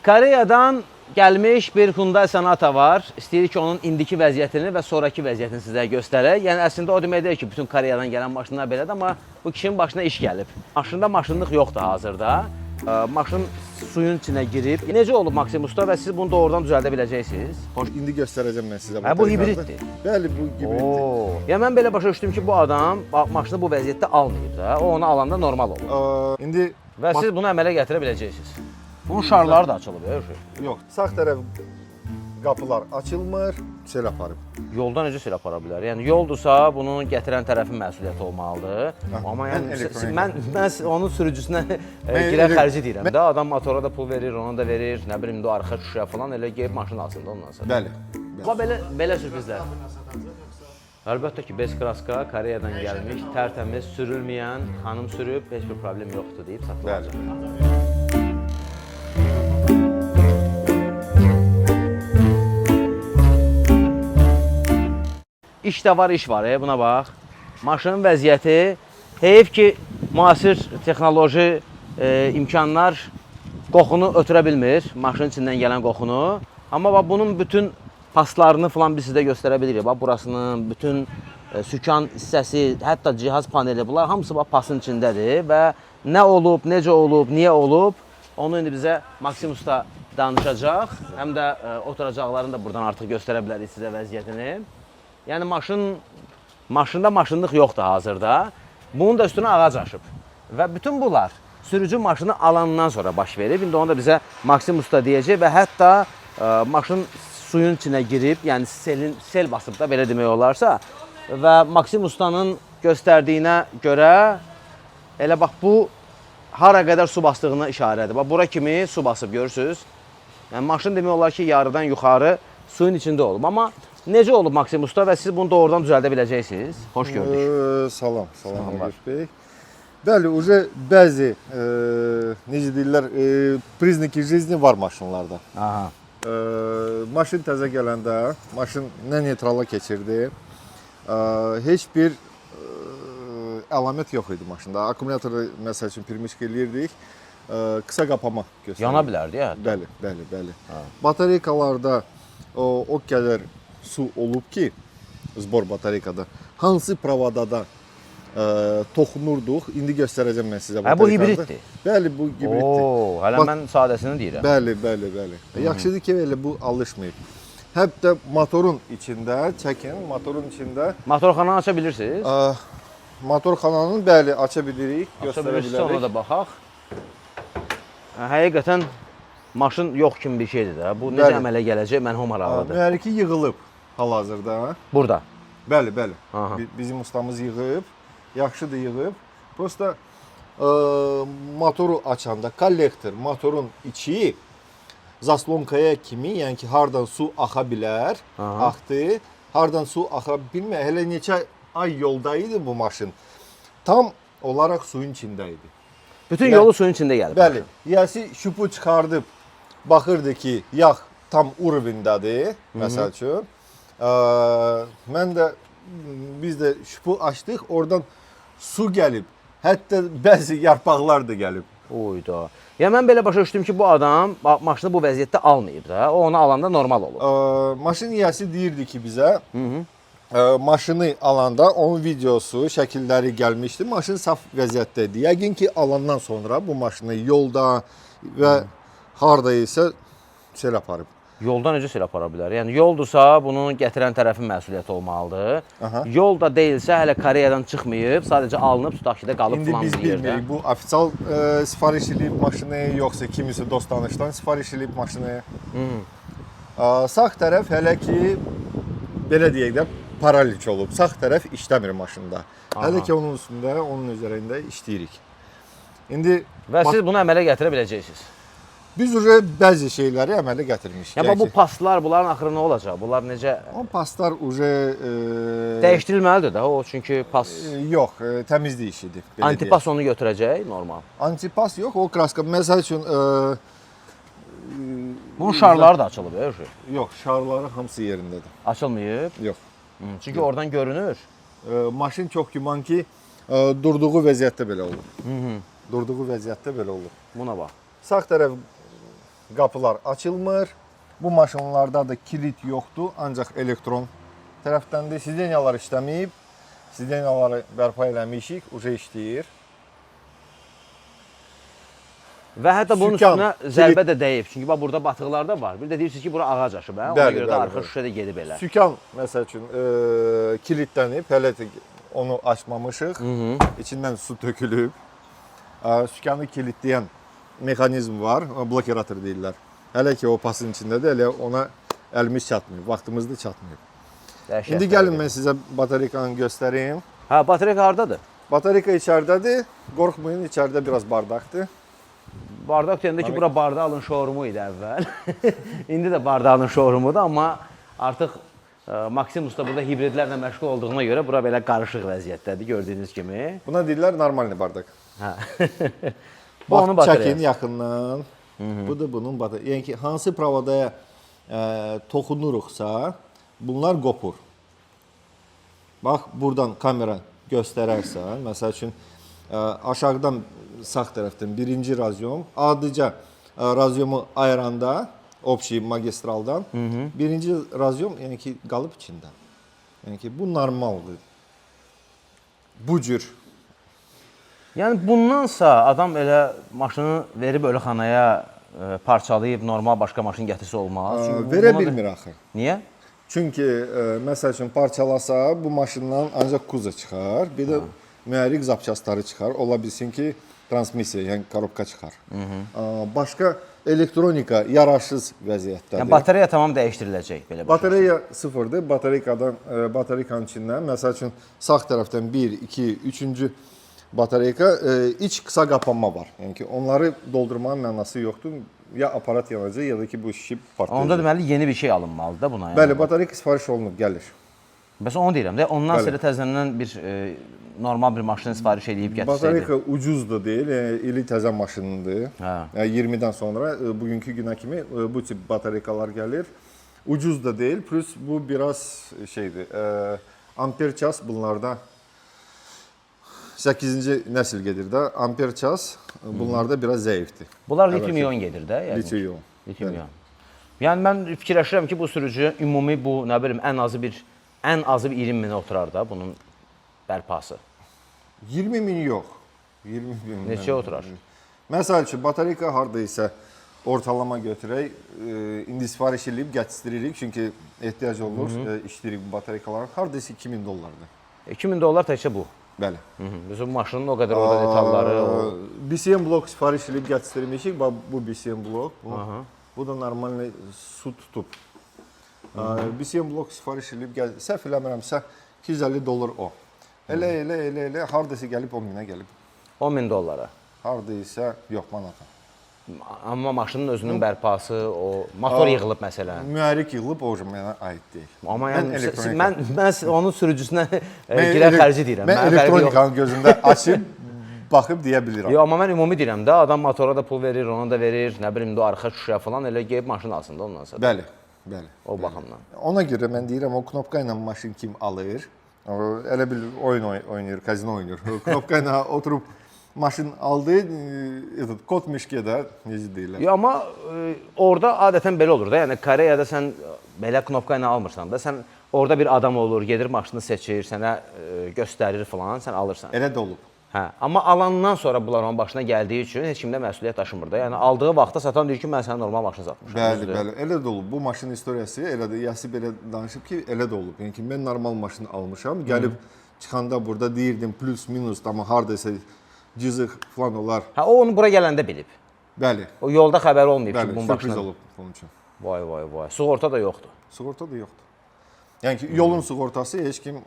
Koreyadan gəlmiş bir Hyundai Sonata var. İstəyirik ki, onun indiki vəziyyətini və sonraki vəziyyətini sizə göstərək. Yəni, əslində o demək deyil ki, bütün Koreyadan gələn maşınlar belədir, amma bu kişinin başına iş gəlib. Maşında maşınlıq yoxdur hazırda. Maşın suyun içinə girib. Necə olub Maksim Usta və siz bunu doğrudan düzəldə biləcəksiniz? İndi göstərəcəm mən sizə. Bu hibriddir. Bəli, bu hibriddir. Yəni, mən belə başa düşdüm ki, bu adam maşını bu vəziyyətdə almayıb da. O onu alanda normal olur. İndi və siz bunu əmələ gətirə biləcəksiniz. Bunun şarları da açılıb, yox, sağ tərəf qapılar açılmır, sel aparıb. Yolda necə sel apara bilər? Yəni, yoldursa, bunun gətirən tərəfin məsuliyyəti olmalıdır. Amma yəni, mən onun sürücüsünə girən xərci deyirəm də. Adam motora da pul verir, ona da verir, nə bilim, arxa şüşə falan, elə geyib maşın alsın da ondan sonra. Bəli. Amma belə sürprizlər. Əlbəttə ki, Bezkraska Koreyadan gəlmiş, tərtəmiz, sürülməyən, xanım sürüb, heç bir problem yoxdur deyib satılacaq. İş də var, iş var, buna bax. Maşının vəziyyəti, heyif ki, müasir texnoloji imkanlar qoxunu ötürə bilmir, maşının içindən gələn qoxunu. Amma bax, bunun bütün paslarını falan biz sizə göstərə bilirik. Bax, burasının bütün sükan hissəsi, hətta cihaz paneli, bunlar hamısı bax, pasın içindədir və nə olub, necə olub, niyə olub, onu indi bizə Maksim Usta danışacaq. Həm də oturacaqlarını da buradan artıq göstərə bilərik sizə vəziyyətini. Yəni, maşında maşınlıq yoxdur hazırda. Bunun da üstünə ağac aşıb. Və bütün bunlar sürücü maşını alandan sonra baş verib. İndi onu da bizə Maksim Usta deyəcək və hətta maşın suyun içinə girib, yəni sel basıb da belə demək olarsa. Və Maksim Ustanın göstərdiyinə görə elə bax, bu hara qədər su bastığına işarədir. Bax, bura kimi su basıb, görürsünüz. Yəni, maşın demək olar ki, yarıdan yuxarı suyun içində olub. Amma necə olub Maksim Usta və siz bunu doğrudan düzəldə biləcəksiniz? Xoş gördük. Salam Əliş bəy. Bəli, bəzi, necə deyirlər, prizniki jizni var maşınlarda. Maşın təzə gələndə, maşın nə neytrala keçirdi, heç bir əlamət yox idi maşında. Akkumulatoru, məsəl üçün, pirmişk eləyirdik, qısa qapama göstərir. Yana bilərdi, ya? Bəli. Batareykalarda o qədər su olub ki, zbor batareykada, hansı pravadada toxunurduq, indi göstərəcəm mən sizə batareykada. Bu hibriddir. Bəli, bu hibriddir. Hələ mən sadəsini deyirəm. Bəli. Yaxşıdır ki, elə bu alışmayıb. Hətta motorun içində, çəkin, motorun içində... Motorxananı aça bilirsiniz? Motorxananı, bəli, aça bilirik, göstərə bilərik. Ona da baxaq. Həqiqətən, maşın yox kimi bir şeydir də. Bu necə əmələ gələcək, mənhum maraqlıdır. Mühərriki yığılıb hal-hazırda. Burada? Bəli. Bizim ustamız yığıb, yaxşıdır yığıb. Prosta motoru açanda kollektor, motorun içi zaslonkaya kimi, yəni ki, hardan su axa bilər, axdı. Hardan su axa bilmir, hələ neçə ay yolda idi bu maşın. Tam olaraq suyun içində idi. Bütün yolu suyun içində gəlib. Bəli, yəsi şüpu çıxardıb, baxırdı ki, yağ tam urvindədir, məsəl üçün. Biz də şüpu açdıq, oradan su gəlib. Hətta bəzi yarpaqlar da gəlib. Oyda. Yəni, mən belə başa düşdüm ki, bu adam maşını bu vəziyyətdə almayıb da. O onu alanda normal olur. Maşın yiyəsi deyirdi ki, bizə, maşını alanda onun videosu, şəkilləri gəlmişdi. Maşın saf vəziyyətdədir. Yəqin ki, alandan sonra bu maşını yolda və harada isə sel aparıb. Yolda necə sel apara bilər? Yəni, yoldursa, bunun gətirən tərəfin məsuliyyəti olmalıdır. Yolda deyilsə, hələ Koreyadan çıxmayıb, sadəcə alınıb, tutaq ki, də qalıb filan bir yerdə. İndi biz bilmirik, bu ofisial sifariş edib maşını, yoxsa kimisi dost tanışdan sifariş edib maşını. Sağ tərəf hələ ki, belə deyək də, paraliç olub. Sağ tərəf işləmir maşında. Hələ ki, onun üstündə, onun üzərində işləyirik. Və siz bunu əmələ gətirə biləcəksiniz? Biz bəzi şeyləri əmələ gətirmişik. Yəni, bu paslar, bunların axırı nə olacaq? Bunlar necə? O paslar dəyişdirilməlidir də o, çünki pas... Yox, təmizlik işidir. Antipas onu götürəcək, normal. Antipas yox, o kraska, məsəl üçün... Bunun şarları da açılıb, Yox, şarları hamısı yerindədir. Açılmayıb? Yox. Çünki oradan görünür. Maşın çox güman ki, durduğu vəziyyətdə belə olur. Durduğu vəziyyətdə belə olur. Buna bax. Sağ tərəf qapılar açılmır. Bu maşınlarda da kilit yoxdur, ancaq elektron tərəfdəndir. Sideniyalar işləməyib. Sideniyaları bərpa eləmişik, uje işləyir. Və hətta bunun Sükan, üstünə zərbə də dəyib. Çünki bax burada batıqlar da var. Bir də deyirsiniz ki, bura ağac aşıb, hə? Ona görə də arxa şüşə də gedib elə. Sükan məsəl üçün kilitlənib, hələ də onu açmamışıq. İçindən su tökülüb. Sükanı kilitləyən mexanizm var, blokirator deyirlər. Hələ ki o pasın içindədir, elə ona əlimiz çatmıyor, vaxtımız da çatmıyor. Dəhşət. İndi gəlin mən sizə batareykanı göstəreyim. Hə, batareyka hardadır? Batareyka içəridədir. Qorxmayın, içəridə biraz bardaqdır. Bardaq deyəndə ki, bura Bardağın şorumu idi əvvəl. İndi də Bardağın şorumudur, amma artıq Maximus da burada hibridlərlə məşğul olduğuna görə bura belə qarışıq vəziyyətdədir, gördüyünüz kimi. Buna deyirlər normalni bardaq. Hə. Bu Bax, onun bataryası. çəkin yaxından. Bu da bunun bataryası. Yəni ki, hansı pravadaya toxunuruqsa, bunlar qopur. Bax, buradan kamera göstərərsən, məsəl üçün, aşağıdan sağ tərəfdən birinci razyom, adica razyomu ayıranda, opşi magistraldan, birinci razyom, yəni ki, qalıb içində. Yəni ki, bu normaldır. Bu cür. Yəni bundansa adam elə maşını verib ölüxanaya parçalayıb normal başqa maşın gətirsə olmaz. Verə bilmir axı. Niyə? Çünki məsəl üçün parçalasa bu maşından ancaq kuza çıxar, bir də mühərrik zapçastları çıxar. Ola bilsin ki, transmissiya, yəni korobka çıxar. Başqa elektronika yararsız vəziyyətdədir. Yəni batareya tamam dəyişdiriləcək belə. Batareya sıfırdır. Batareykanın içindən məsəl üçün sağ tərəfdən 1, 2, 3-cü batareyka iç qısa qapanma var. Yəni ki, onları doldurmanın mənası yoxdur. Ya aparat yanacaq, ya da ki bu şişib partlayacaq. Onda deməli yeni bir şey alınmalıdır da buna. Yəni. Bəli, batareyka sifariş olunub, gəlir. Bəs onu deyirəm də, ondan sonra təzədən bir normal bir maşını sifariş edib gətirsəydi. Batareyka ucuz da deyil, ili təzə maşınındır. Hə. 20-dən sonra bugünkü günə kimi bu tip batareykalar gəlir. Ucuz da deyil, plus bu biraz şeydir, amper ças bunlarda 8-ci nəsil gedir də, amper ças bunlarda biraz zəifdir. Bunlar lityum ion gedir də? Yəni. Lityum ion. Lityum ion. Yəni mən fikirləşirəm ki, bu sürücü ümumi bu, nə bilim, ən azı bir 20 minə oturar da bunun bərpası. 20 min yox. 20 min. Neçə oturar? Məsəl üçün, batareyka harada isə ortalama götürək, indi sifariş edib gətiririk, çünki ehtiyac olur, işləyirik bu batareykaların. Harada isə 2000 dollardır. 2000 dollar təkcə bu. Bəli. Bizim maşının o qədər orada detalları. BCM blok sifariş edib gətirmişik, bu BCM blok. Bu da normal su tutub. BCM blok sifariş edib səhv eləmirəmsə 250 dollar o. Elə, haradasa gəlib 10 minə gəlib. 10 min dollara. Harada isə yox, manata. Amma maşının özünün bərpası, o motor yığılıb məsələn. Mühərrik yığılıb, o mənə aid deyil. Amma yəni mən onun sürücüsünə girən xərci deyirəm. Mən elektronikanın gözündə açıb baxıb deyə bilirəm. Yox, amma mən ümumi deyirəm də, adam motora da pul verir, ona da verir, nə bilim, arxa şüşə falan elə gəlib maşın alsın da ondan sonra. Bəli, bəli. O baxımdan. Ona görə mən deyirəm, o knopka ilə maşın kim alır, elə bil oyun oynayır, kazino oynayır. Knopka ilə oturub maşın aldı, kod müşkədə, necə deyirlər. Yox, amma orada adətən belə olur da, yəni Koreyada sən belə knopka ilə almırsan da, sən orada bir adam olur, gedir maşını seçir, sənə göstərir falan, sən alırsan. Elə də olub. Hə, amma alandan sonra bunlar onun başına gəldiyi üçün heç kimdə məsuliyyət daşımır da. Yəni aldığı vaxtda satan deyir ki, mən sənə normal maşın satmışam. Bəli, bəli, elə də olub. Bu maşının istoriyası elə də Yasib elə danışıb ki, elə də olub. Yəni ki, mən normal maşın almışam, gəlib çıxanda burada deyirdim plus minus, amma hardasa cızıq falan olar. Hə, o onu bura gələndə bilib. Bəli. O yolda xəbəri olmayıb ki, Bəli, bunun sürpriz başına. olub onun üçün. Vay. Sığorta da yoxdur. Sığorta da yoxdur. Yəni ki, yolun sığortası heç kim...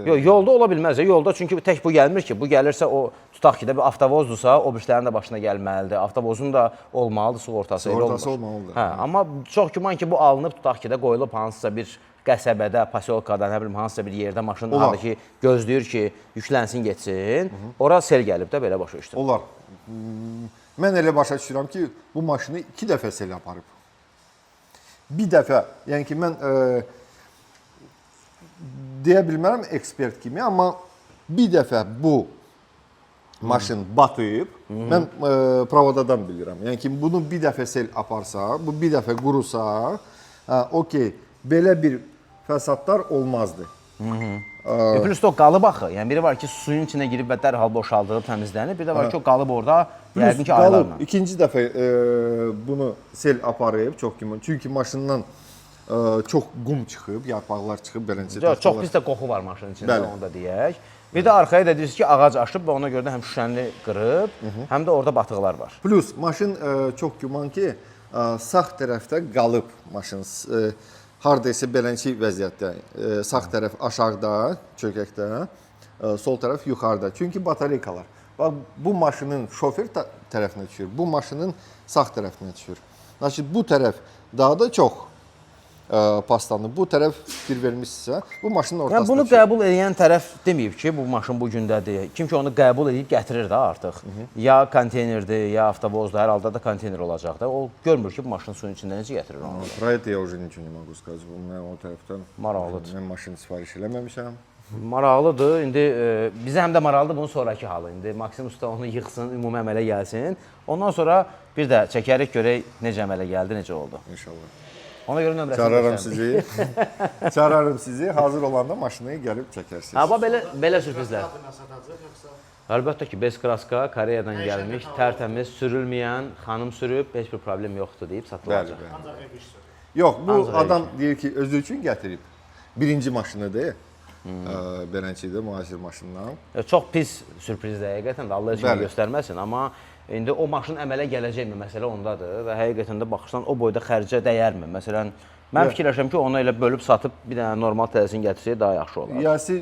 Yox, yolda ola bilməz. Yolda çünki tək bu gəlmir ki, bu gəlirsə o tutaq ki də bir avtovozdursa, o birlərin də başına gəlməlidir. Avtovozun da olmalıdır sığortası. Sığortası olmalıdır. Hə, amma çox güman ki, bu alınıb tutaq ki də qoyulub hansısa bir qəsəbədə, posyolkada, nə bilim hansısa bir yerdə maşın alır ki, gözləyir ki, yüklənsin, getsin. Ora sel gəlib də belə başa düşdüm. Olar. Mən elə başa düşürəm ki, bu maşını 2 dəfə sel aparıb. Bir dəfə, yəni ki, mən deyə bilmərəm ekspert kimi, amma bir dəfə bu maşın batıb, mən pravodadan bilirəm. Yəni ki, bunu bir dəfə sel aparsa, bu bir dəfə qurusa, okey, belə bir fəsadlar olmazdı. Plus da o qalıb axı. Yəni biri var ki, suyun içinə girib və dərhal boşaldılıb, təmizlənir. Bir də var ki, o qalıb orada yəqin ki, aylarla. İkinci dəfə bunu sel aparıb çox güman. Çünki maşından çox qum çıxıb, yarpaqlar çıxıb, beləncə. Çox pis də qoxu var maşının içində, onu da deyək. Bir də arxaya da deyirsiniz ki, ağac aşıb və ona görə də həm şüşəni qırıb, həm də orada batıqlar var. Plus maşın çox güman ki, sağ tərəfdə qalıb maşın. Hardaysa beləncə vəziyyətdə. Sağ tərəf aşağıda, çökəkdə, sol tərəf yuxarıda. Çünki batareykalar. Bax, bu maşının şofer tərəfinə düşür, bu maşının sağ tərəfinə düşür. Bu tərəf daha da çox paslanır. Bu tərəf fikir vermişsə, bu maşının ortasına yəni, bunu qəbul edən tərəf deməyib ki, bu maşın bu gündədir. Kim ki, onu qəbul edib gətirir də artıq. Ya konteynerdir, ya avtovozdur, hər halda da konteyner olacaq da. O görmür ki, bu maşın suyun içində necə gətirir onu. Про это я уже ничего не могу сказать. Mən o tərəfdən maraqlıdır. Mən maşın sifariş eləməmişəm. Maraqlıdır. İndi bizə həm də maraqlıdır bunun sonraki halı. İndi Maksim Usta onu yıxsın, ümumi əmələ gəlsin. Ondan sonra bir də çəkərik görək necə əmələ gəldi, necə oldu. İnşallah. Ona görə nömrəsini çağırarım sizi. Çağırarım sizi. Hazır olanda maşını gəlib çəkərsiniz. Amma belə sürprizlər. Əlbəttə ki, Beskraska Koreyadan gəlmiş, tərtəmiz, sürülməyən, xanım sürüb, heç bir problem yoxdur deyib satılacaq. Yox, bu adam deyir ki, özü üçün gətirib. Birinci maşınıdır. Beləncədir, müasir maşından. Çox pis sürprizdir həqiqətən də, Allah üçün göstərməsin. Amma indi o maşın əmələ gələcəkmi, məsələ ondadır və həqiqətən də baxırsan, o boyda xərcə dəyərmi? Məsələn, mən fikirləşirəm ki, onu elə bölüb satıb bir dənə normal təsini gətirsək daha yaxşı olar. Yasir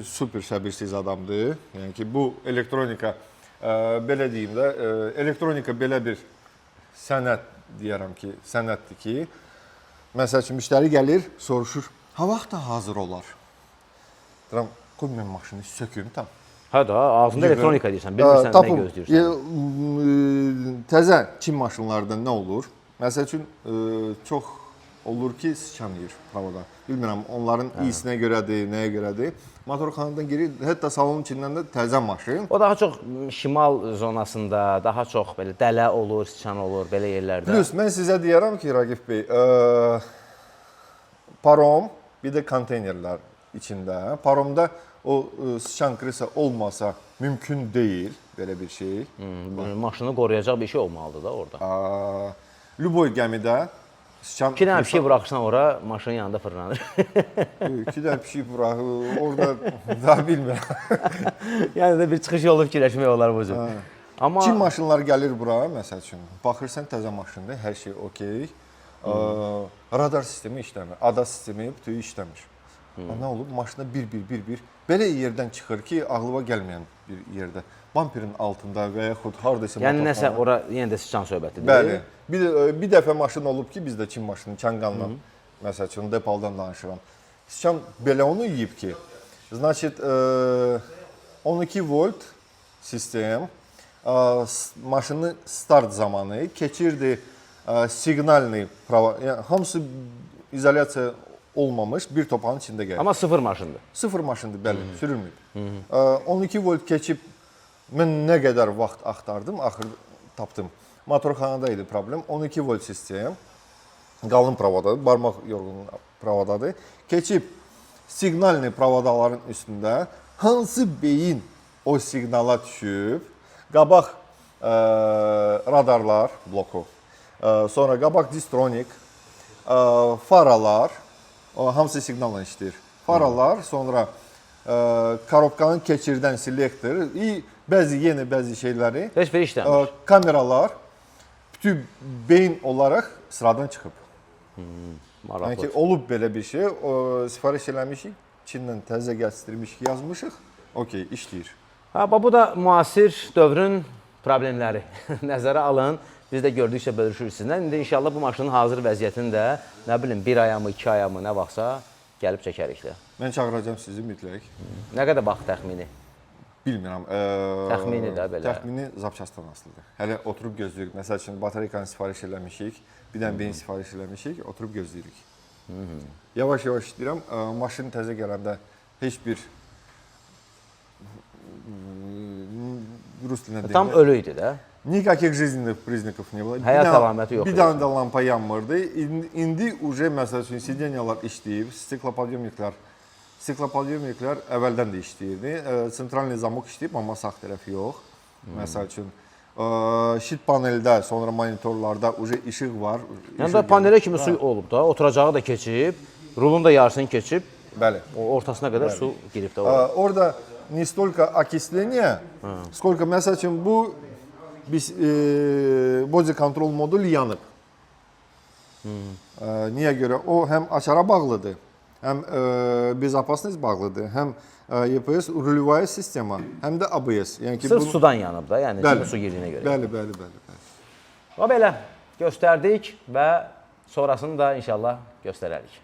super səbirsiz adamdır. Yəni ki, bu elektronika, belə deyim də, elektronika belə bir sənət deyərəm ki, sənətdir ki, məsəl üçün, müştəri gəlir, soruşur, ha vaxt da hazır olar? Deyirəm, qoy mən maşını söküm tam. Hə də, ağzında elektronika deyirsən, bilmirsən nə gözləyirsən. Təzə Çin maşınlarında nə olur? Məsəl üçün, çox olur ki, sıçanlayır pravoda. Bilmirəm, onların iyisinə görədir, nəyə görədir. Motorxanadan girir, hətta salonun içindən də təzə maşın. O daha çox şimal zonasında, daha çox belə dələ olur, sıçan olur, belə yerlərdə. Plus, mən sizə deyərəm ki, Raqif bəy, parom, bir də konteynerlər içində. Paromda o sıçan krisa olmasa mümkün deyil belə bir şey. Maşını qoruyacaq bir şey olmalıdır da orada. Lüboy gəmidə sıçan... İki dənə pişik buraxırsan ora, maşının yanında fırlanır. İki dənə pişik buraxır, orada daha bilmirəm. Yəni də bir çıxış yolu fikirləşmək olar bu cür. Çin maşınlar gəlir bura, məsəl üçün. Baxırsan təzə maşındır, hər şey okey. Radar sistemi işləmir, ADA sistemi bütün işləmir. Nə olub? Maşına bir. Belə yerdən çıxır ki, ağlıma gəlməyən bir yerdə. Bamperin altında və yaxud hardaysa... Yəni nəsə, ora yenə də sıçan söhbətidir. Bəli. Bir dəfə maşın olub ki, bizdə Çin maşını, Çanqanla, məsəl üçün, Depaldan danışıram. Sıçan belə onu yiyib ki, значит, 12 volt sistem maşını start zamanı keçirdi siqnalni, yəni hamısı izolyasiya olmamış bir topanın içində gəlir. Amma sıfır maşındır. Sıfır maşındır, bəli, sürülməyib. 12 volt keçib, mən nə qədər vaxt axtardım, axır tapdım. Motorxanada idi problem. 12 volt sistem, qalın pravodadır, barmaq yorğunluğu pravodadır. Keçib siqnalni pravodaların üstündə hansı beyin o siqnala düşüb, qabaq radarlar bloku, sonra qabaq distronik, faralar, hamısı siqnalla işləyir. Faralar, sonra korobkanın keçirdən selektor, yenə bəzi şeyləri, heç bir işləmir. Kameralar, bütün beyin olaraq sıradan çıxıb. Yəni ki, olub belə bir şey, sifariş eləmişik, Çindən təzə gətirmişik, yazmışıq, okey, işləyir. Bu da müasir dövrün problemləri. Nəzərə alın. Biz də gördükcə bölüşürük sizinlə. İndi inşallah bu maşının hazır vəziyyətini də, nə bilim, 1 aya mı, 2 aya mı, nə vaxtsa gəlib çəkərik də. Mən çağıracağım sizi mütləq. Nə qədər vaxt təxmini? Bilmirəm. Təxmini də belə. Təxmini zapçastan asılıdır. Hələ oturub gözləyirik. Məsəl üçün, batareykanı sifariş eləmişik, bir dənə beyin sifariş eləmişik, oturub gözləyirik. Yavaş-yavaş istəyirəm. Maşın təzə gələndə heç bir rus dilində Tam deyim. ölü idi də. Никаких жизненных признаков не было. Həyat əlaməti yox Bir idi. dənə də lampa yanmırdı. İndi уже məsəl üçün sideniyalar işləyib, stiklopodiyomniklər əvvəldən də işləyirdi. Sentralni zamok işləyib, amma sağ tərəfi yox. Məsəl üçün şit paneldə, sonra monitorlarda уже işıq var. Yəni da panelə kimi su olub da, oturacağı da keçib, rulun da yarısını keçib, Bəli. ortasına qədər su girib də orada. Orada не столько окисление, сколько məsəl üçün bu biz body control modul yanıb. Niyə görə? O həm açara bağlıdır, həm безопасность bağlıdır, həm EPS rulevая sistema, həm də ABS. Yəni ki, Sırf sudan yanıb da, yəni içində su girdiyinə görə. Bəli. Və belə göstərdik və sonrasını da inşallah göstərərik.